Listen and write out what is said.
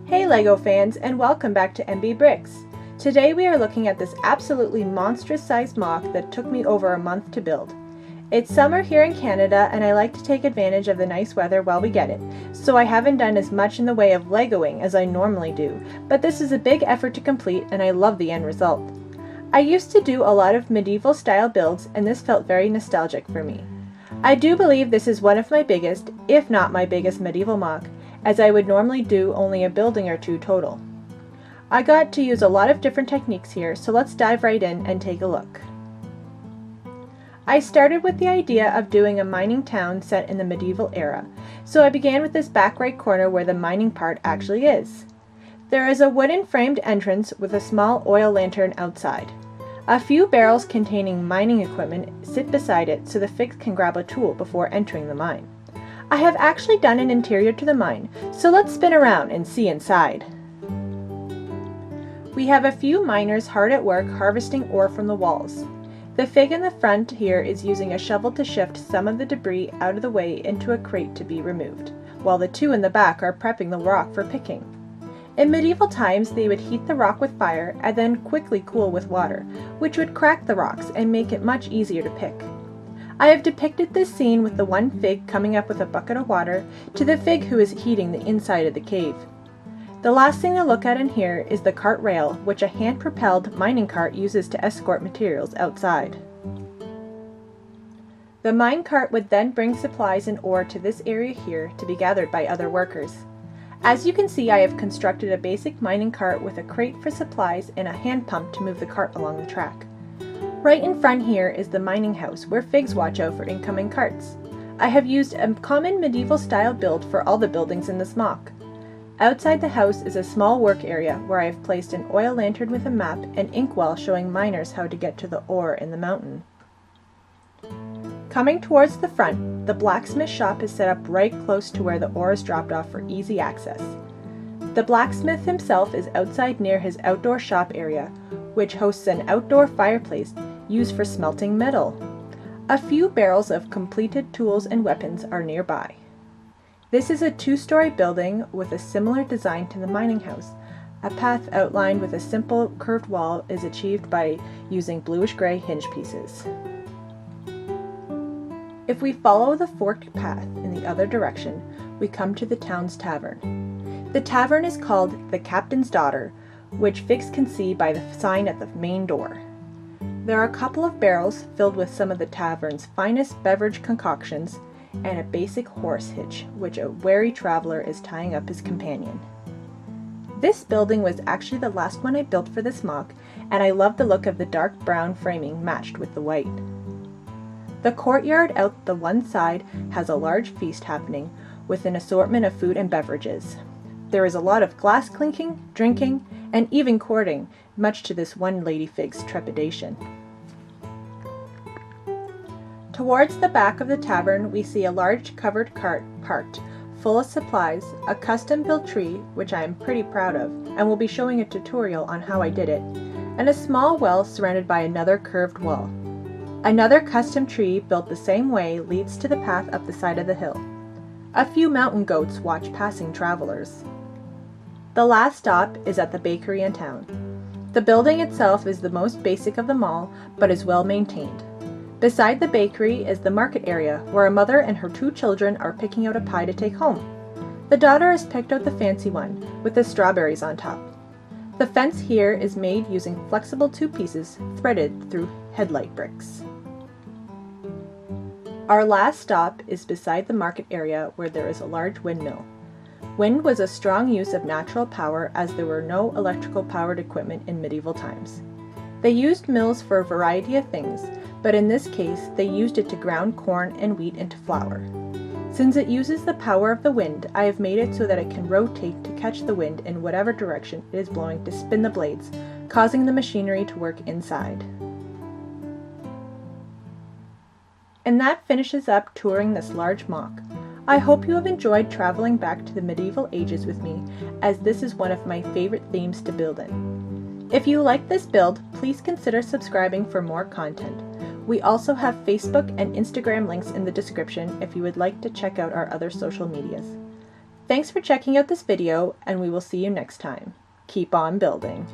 Hey LEGO fans, and welcome back to MB Bricks. Today we are looking at this absolutely monstrous sized MOCS that took me over a month to build. It's summer here in Canada and I like to take advantage of the nice weather while we get it, so I haven't done as much in the way of LEGOing as I normally do, but this is a big effort to complete and I love the end result. I used to do a lot of medieval style builds and this felt very nostalgic for me. I do believe this is one of my biggest, if not my biggest medieval MOCS, as I would normally do only a building or two total. I got to use a lot of different techniques here, so let's dive right in and take a look. I started with the idea of doing a mining town set in the medieval era, so I began with this back right corner where the mining part actually is. There is a wooden framed entrance with a small oil lantern outside. A few barrels containing mining equipment sit beside it so the Fix can grab a tool before entering the mine. I have actually done an interior to the mine, so let's spin around and see inside. We have a few miners hard at work harvesting ore from the walls. The Fig in the front here is using a shovel to shift some of the debris out of the way into a crate to be removed, while the two in the back are prepping the rock for picking. In medieval times, they would heat the rock with fire and then quickly cool with water, which would crack the rocks and make it much easier to pick. I have depicted this scene with the one Fig coming up with a bucket of water to the Fig who is heating the inside of the cave. The last thing to look at in here is the cart rail, which a hand-propelled mining cart uses to escort materials outside. The mine cart would then bring supplies and ore to this area here to be gathered by other workers. As you can see, I have constructed a basic mining cart with a crate for supplies and a hand pump to move the cart along the track. Right in front here is the mining house where Figs watch out for incoming carts. I have used a common medieval style build for all the buildings in this MOCS. Outside the house is a small work area where I have placed an oil lantern with a map and inkwell showing miners how to get to the ore in the mountain. Coming towards the front, the Blacksmith Shop is set up right close to where the ore is dropped off for easy access. The blacksmith himself is outside near his outdoor shop area, which hosts an outdoor fireplace used for smelting metal. A few barrels of completed tools and weapons are nearby. This is a two-story building with a similar design to the mining house. A path outlined with a simple curved wall is achieved by using bluish-gray hinge pieces. If we follow the forked path in the other direction, we come to the town's tavern. The tavern is called the Captain's Daughter, which Fix can see by the sign at the main door. There are a couple of barrels filled with some of the tavern's finest beverage concoctions and a basic horse hitch, which a wary traveler is tying up his companion. This building was actually the last one I built for this MOCS, and I love the look of the dark brown framing matched with the white. The courtyard out the one side has a large feast happening with an assortment of food and beverages. There is a lot of glass clinking, drinking, and even courting, much to this one lady Fig's trepidation. Towards the back of the tavern, we see a large covered cart parked, full of supplies, a custom-built tree, which I am pretty proud of, and will be showing a tutorial on how I did it, and a small well surrounded by another curved wall. Another custom tree built the same way leads to the path up the side of the hill. A few mountain goats watch passing travelers. The last stop is at the bakery in town. The building itself is the most basic of them all, but is well maintained. Beside the bakery is the market area, where a mother and her two children are picking out a pie to take home. The daughter has picked out the fancy one, with the strawberries on top. The fence here is made using flexible two pieces threaded through headlight bricks. Our last stop is beside the market area where there is a large windmill. Wind was a strong use of natural power as there were no electrical powered equipment in medieval times. They used mills for a variety of things, but in this case they used it to ground corn and wheat into flour. Since it uses the power of the wind, I have made it so that it can rotate to catch the wind in whatever direction it is blowing to spin the blades, causing the machinery to work inside. And that finishes up touring this large MOCS. I hope you have enjoyed traveling back to the medieval ages with me, as this is one of my favorite themes to build in. If you like this build, please consider subscribing for more content. We also have Facebook and Instagram links in the description if you would like to check out our other social medias. Thanks for checking out this video, and we will see you next time. Keep on building.